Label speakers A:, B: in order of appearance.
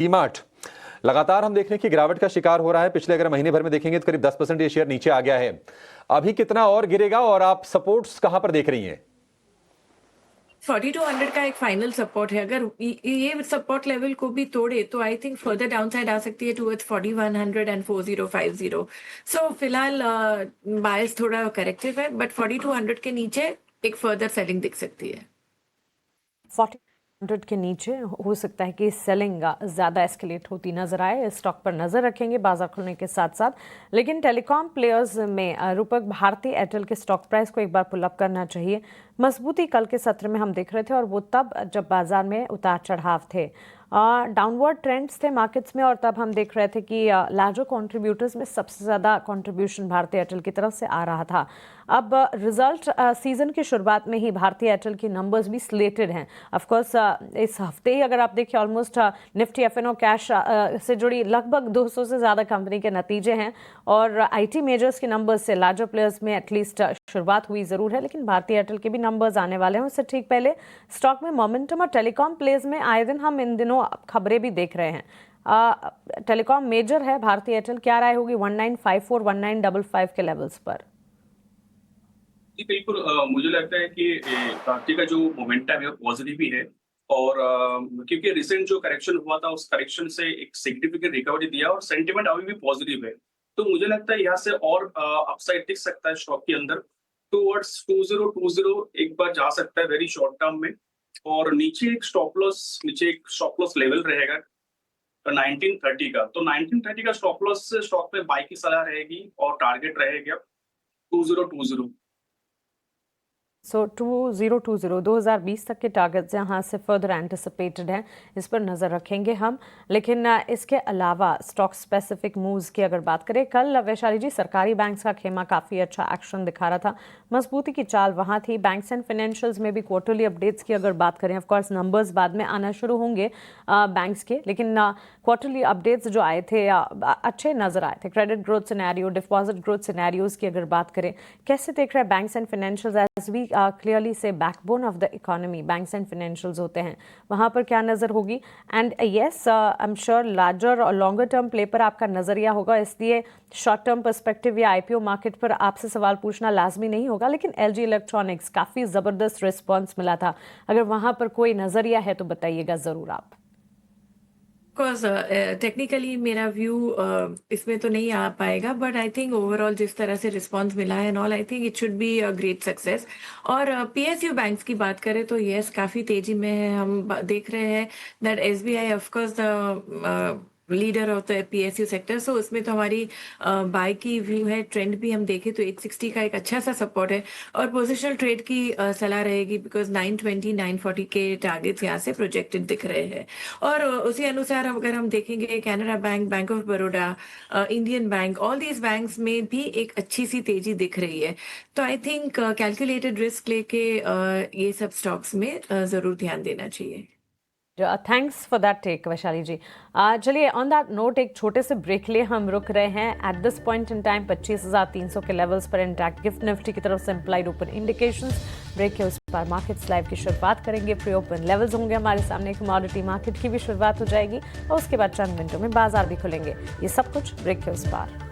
A: डी-मार्ट लगातार हम देखने की गिरावट का शिकार हो रहा है। पिछले अगर महीने भर में देखेंगे तो करीब 10% ये शेयर नीचे आ गया है। अभी कितना और गिरेगा और आप सपोर्ट्स कहां पर देख रही हैं?
B: 4200 का एक फाइनल सपोर्ट है। अगर ये सपोर्ट लेवल को भी तोड़े तो आई थिंक फर्दर डाउनसाइड आ सकती है टुवर्ड्स 4100 एंड 4050। सो फिलहाल बायस थोड़ा करेक्टिव है, बट 4200 के नीचे एक फर्दर सेलिंग दिख सकती है।
C: 40 के नीचे हो सकता है कि सेलिंग ज़्यादा एस्केलेट होती नजर आए। इस स्टॉक पर नजर रखेंगे बाजार खुलने के साथ साथ। लेकिन टेलीकॉम प्लेयर्स में रूपक भारती एयरटेल के स्टॉक प्राइस को एक बार पुल अप करना चाहिए। मजबूती कल के सत्र में हम देख रहे थे और वो तब जब बाजार में उतार चढ़ाव थे, डाउनवर्ड ट्रेंड्स थे मार्केट्स में, और तब हम देख रहे थे कि लार्जर कंट्रीब्यूटर्स में सबसे ज़्यादा कंट्रीब्यूशन भारती एयरटेल की तरफ से आ रहा था। अब रिजल्ट सीजन की शुरुआत में ही भारती एयरटेल की नंबर्स भी स्लेटेड हैं। ऑफकोर्स इस हफ्ते ही अगर आप देखिए ऑलमोस्ट निफ्टी एफएनओ कैश से जुड़ी लगभग 200 से ज़्यादा कंपनी के नतीजे हैं, और आईटी मेजर्स के नंबर्स से लार्जर प्लेयर्स में एटलीस्ट शुरुआत हुई ज़रूर है, लेकिन भारती एयरटेल के भी नंबर्स आने वाले हैं। उससे ठीक पहले स्टॉक में मोमेंटम और टेलीकॉम प्लेज में आए दिन हम इन दिनों खबरें भी देख रहे हैं। टेलीकॉम मेजर है भारती एयरटेल, क्या राय होगी 1954 1955 के लेवल्स पर?
D: जी बिल्कुल, मुझे लगता है कि भारती का जो मोमेंटम है वो पॉजिटिव भी है, और क्योंकि रिसेंट जो करेक्शन हुआ था उस करेक्शन से एक सिग्निफिकेंट रिकवरी दिया और सेंटिमेंट अभी भी पॉजिटिव है। तो मुझे लगता है यहाँ से और अपसाइड दिख सकता है स्टॉक के अंदर टूवर्ड्स 2020 एक बार जा सकता है वेरी शॉर्ट टर्म में, और नीचे एक स्टॉप लॉस लेवल रहेगा 1930 का। तो 1930 का स्टॉप लॉस से स्टॉक में बाई की सलाह रहेगी और टारगेट रहेगा 2020।
C: सो 2020 तक के टारगेट्स यहाँ से फर्दर एंटिसिपेटेड हैं, इस पर नज़र रखेंगे हम। लेकिन इसके अलावा स्टॉक स्पेसिफिक मूव्स की अगर बात करें, कल वैशाली जी सरकारी बैंक्स का खेमा काफ़ी अच्छा एक्शन दिखा रहा था, मजबूती की चाल वहाँ थी। बैंक्स एंड फाइनेंशियल्स में भी क्वार्टरली अपडेट्स की अगर बात करें, ऑफकोर्स नंबर्स बाद में आना शुरू होंगे बैंक्स के, लेकिन क्वार्टरली अपडेट्स जो आए थे अच्छे नज़र आए थे। Credit growth scenario, deposit growth scenarios की अगर बात करें, कैसे देख रहे हैं banks and financials? As we clearly see backbone of the economy banks and financials होते हैं, वहाँ पर क्या नज़र होगी? And yes, I am sure larger और लॉन्गर टर्म प्ले पर आपका नज़रिया होगा, इसलिए शॉर्ट टर्म पर्सपेक्टिव या आईपीओ मार्केट पर आपसे सवाल पूछना लाजमी नहीं होगा। लेकिन एलजी इलेक्ट्रॉनिक्स काफ़ी ज़बरदस्त रिस्पॉन्स मिला था, अगर वहाँ पर कोई नज़रिया है तो बताइएगा ज़रूर आप।
B: टेक्निकली मेरा व्यू इसमें तो नहीं आ पाएगा, बट आई थिंक ओवरऑल जिस तरह से रिस्पांस मिला है and all, I think it should be a great success. और पीएसयू बैंक्स की बात करें तो यस काफ़ी तेजी में है। हम देख रहे हैं that SBI of course the leader of the PSU sector, so उसमें तो हमारी बाय की व्यू है। ट्रेंड भी हम देखें तो 860 का एक अच्छा सा सपोर्ट है, और पोजिशनल ट्रेड की सलाह रहेगी बिकॉज 920 940 के टारगेट्स यहाँ से प्रोजेक्टेड दिख रहे हैं। और उसी अनुसार अगर हम देखेंगे Canara bank, bank of Baroda, Indian bank, all these banks में भी एक अच्छी सी तेजी दिख रही है। तो आई थिंक कैलकुलेटेड रिस्क लेके ये सब स्टॉक्स में ज़रूर ध्यान देना चाहिए।
C: Thanks for that take Vaishali ji. चलिए ऑन दैट नोट एक छोटे से ब्रेक लिए हम रुक रहे हैं। At this point in time 25,300 के लेवल्स पर इंटैक्ट। गिफ्ट निफ्टी की तरफ से इम्प्लाइड ओपन इंडिकेशंस। ब्रेक के उस पर मार्केट्स लाइव की शुरुआत करेंगे, प्री ओपन लेवल्स होंगे हमारे सामने, कमोडिटी मार्केट की भी शुरुआत हो जाएगी, और उसके बाद चंद मिनटों में बाजार भी खुलेंगे। ये सब कुछ ब्रेक के उस पार।